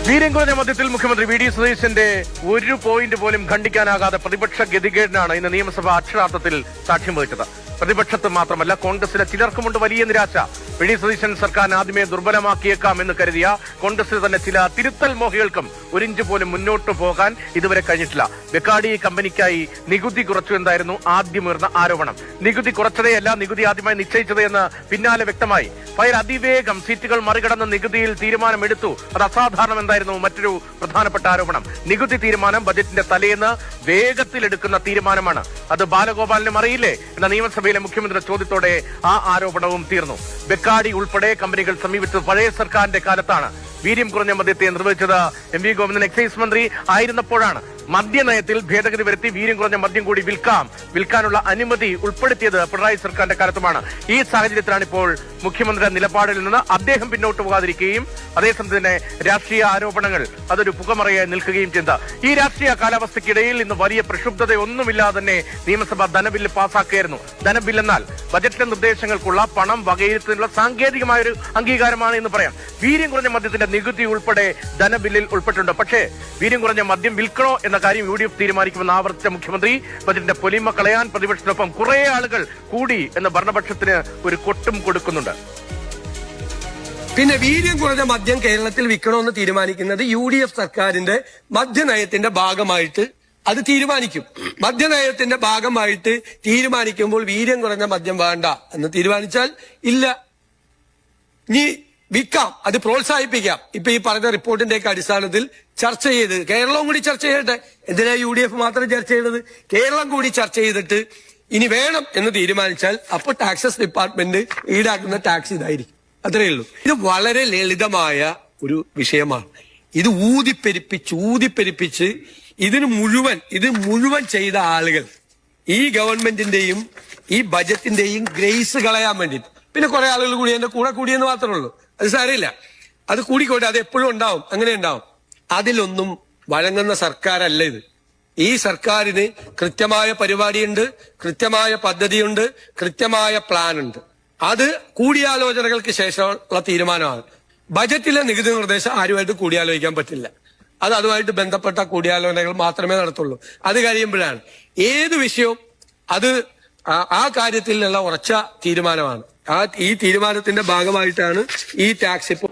വീര്യം കുറഞ്ഞ മധ്യത്തിൽ മുഖ്യമന്ത്രി വി ഡി സതീശന്റെ ഒരു പോയിന്റ് പോലും ഖണ്ഡിക്കാനാകാതെ പ്രതിപക്ഷ ഗതികേടിനാണ് ഇന്ന് നിയമസഭ അക്ഷരാർത്ഥത്തിൽ സാക്ഷ്യം വഹിച്ചത്. പ്രതിപക്ഷത്ത് മാത്രമല്ല കോൺഗ്രസിലെ ചിലർക്കുമുണ്ട് വലിയ നിരാശ. വി ഡി സതീശൻ സർക്കാർ ആദ്യമേ ദുർബലമാക്കിയേക്കാം എന്ന് കരുതിയ കോൺഗ്രസിൽ തന്നെ ചില തിരുത്തൽ മോഹികൾക്കും ഒരിഞ്ച് പോലും മുന്നോട്ട് പോകാൻ ഇതുവരെ കഴിഞ്ഞിട്ടില്ല. ബെക്കാഡി കമ്പനിക്കായി നികുതി കുറച്ചു എന്നായിരുന്നു ആദ്യമുയർന്ന ആരോപണം. നികുതി കുറച്ചതേയല്ല, നികുതി ആദ്യമായി നിശ്ചയിച്ചത് എന്ന് പിന്നാലെ വ്യക്തമായി. ഫയൽ അതിവേഗം സീറ്റുകൾ മറികടന്ന് നികുതിയിൽ തീരുമാനമെടുത്തു. അത് അസാധാരണം എന്തായിരുന്നു മറ്റൊരു പ്രധാനപ്പെട്ട ആരോപണം. നികുതി തീരുമാനം ബജറ്റിന്റെ തലേന്ന് വേഗത്തിലെടുക്കുന്ന തീരുമാനമാണ്. അത് ബാലഗോപാലിനും അറിയില്ലേ എന്ന നിയമസഭയിലെ മുഖ്യമന്ത്രിയുടെ ചോദ്യത്തോടെ ആ ആരോപണവും തീർന്നു. ബെക്കാഡി ഉൾപ്പെടെ കമ്പനികൾ സമീപിച്ചത് പഴയ സർക്കാരിന്റെ കാലത്താണ്. വീര്യം കുറഞ്ഞ മദ്യത്തെ നിർവഹിച്ചത് എം വി ഗോവിന്ദൻ എക്സൈസ് മന്ത്രി ആയിരുന്നപ്പോഴാണ്. മദ്യനയത്തിൽ ഭേദഗതി വരുത്തി വീര്യം കുറഞ്ഞ മദ്യം കൂടി വിൽക്കാനുള്ള അനുമതി ഉൾപ്പെടുത്തിയത് പിണറായി സർക്കാരിന്റെ കാലത്തുമാണ്. ഈ സാഹചര്യത്തിലാണ് ഇപ്പോൾ മുഖ്യമന്ത്രിയുടെ നിലപാടിൽ നിന്ന് അദ്ദേഹം പിന്നോട്ട് പോകാതിരിക്കുകയും അതേസമയം തന്നെ രാഷ്ട്രീയ ആരോപണങ്ങൾ അതൊരു പുകമറയായി നിൽക്കുകയും ചെയ്ത ഈ രാഷ്ട്രീയ കാലാവസ്ഥയ്ക്കിടയിൽ ഇന്ന് വലിയ പ്രക്ഷുബ്ധതയൊന്നുമില്ലാതെ തന്നെ നിയമസഭ ധനബില്ല് പാസാക്കുകയായിരുന്നു. ധനബിൽ എന്നാൽ ബജറ്റിലെ നിർദ്ദേശങ്ങൾക്കുള്ള പണം വകയിരുത്തുന്നതിനുള്ള സാങ്കേതികമായൊരു അംഗീകാരമാണ് എന്ന് പറയാം. വീര്യം കുറഞ്ഞ മദ്യത്തിന്റെ നികുതി ഉൾപ്പെടെ ധനബില്ലിൽ ഉൾപ്പെട്ടിട്ടുണ്ട്. പക്ഷേ വീര്യം കുറഞ്ഞ മദ്യം വിൽക്കണോ എന്ന കാര്യം UDF തീരുമാനിക്കുമെന്ന് ആവർത്തിച്ച മുഖ്യമന്ത്രി ബജറ്റിന്റെ പൊലിമ കളയാൻ പ്രതിപക്ഷത്തിനൊപ്പം കുറെ ആളുകൾ കൂടി എന്ന ഭരണപക്ഷത്തിന് ഒരു കൊട്ടും കൊടുക്കുന്നുണ്ട്. പിന്നെ വീര്യം കുറഞ്ഞ മദ്യം കേരളത്തിൽ വിൽക്കണമെന്ന് തീരുമാനിക്കുന്നത് UDF സർക്കാരിന്റെ മദ്യനയത്തിന്റെ ഭാഗമായിട്ട് അത് തീരുമാനിക്കും. മദ്യനയത്തിന്റെ ഭാഗമായിട്ട് തീരുമാനിക്കുമ്പോൾ വീര്യം കുറഞ്ഞ മദ്യം വേണ്ട എന്ന് തീരുമാനിച്ചാൽ ഇല്ല, നീ വിൽക്കാം, അത് പ്രോത്സാഹിപ്പിക്കാം. ഇപ്പൊ ഈ പറഞ്ഞ റിപ്പോർട്ടിന്റെ ഒക്കെ അടിസ്ഥാനത്തിൽ ചർച്ച ചെയ്ത് കേരളവും കൂടി ചർച്ച ചെയ്യട്ടെ. എന്തിനാ UDF മാത്രം ചർച്ച ചെയ്തത്? കേരളം കൂടി ചർച്ച ചെയ്തിട്ട് ഇനി വേണം എന്ന് തീരുമാനിച്ചാൽ അപ്പോൾ ടാക്സസ് ഡിപ്പാർട്ട്മെന്റ് ഈടാക്കുന്ന ടാക്സ് ഇതായിരിക്കും. അത്രയേ ഉള്ളൂ. ഇത് വളരെ ലളിതമായ ഒരു വിഷയമാണ്. ഇത് ഊതിപ്പെരിപ്പിച്ച് ഇത് മുഴുവൻ ചെയ്ത ആളുകൾ ഈ ഗവൺമെന്റിന്റെയും ഈ ബജറ്റിന്റെയും ഗ്രേസ് കളയാൻ വേണ്ടിയിട്ട് പിന്നെ കുറെ ആളുകൾ കൂടി എന്റെ കൂടെ കൂടിയെന്ന് മാത്രമേ ഉള്ളൂ. അത് സാരമില്ല, അത് കൂടിക്കോട്ടെ, അത് എപ്പോഴും ഉണ്ടാവും, അങ്ങനെ ഉണ്ടാവും. അതിലൊന്നും വഴങ്ങുന്ന സർക്കാരല്ല ഇത്. ഈ സർക്കാരിന് കൃത്യമായ പരിപാടിയുണ്ട്, കൃത്യമായ പദ്ധതിയുണ്ട്, കൃത്യമായ പ്ലാൻ ഉണ്ട്. അത് കൂടിയാലോചനകൾക്ക് ശേഷമുള്ള തീരുമാനമാണ്. ബജറ്റിലെ നികുതി നിർദ്ദേശം ആരുമായിട്ട് കൂടിയാലോചിക്കാൻ പറ്റില്ല. അത് അതുമായിട്ട് ബന്ധപ്പെട്ട കൂടിയാലോചനകൾ മാത്രമേ നടത്തുള്ളൂ. അത് കഴിയുമ്പോഴാണ് ഏത് വിഷയവും അത് ആ കാര്യത്തിലുള്ള ഉറച്ച തീരുമാനമാണ്. ഈ തീരുമാനത്തിന്റെ ഭാഗമായിട്ടാണ് ഈ ടാക്സ് ഇപ്പോൾ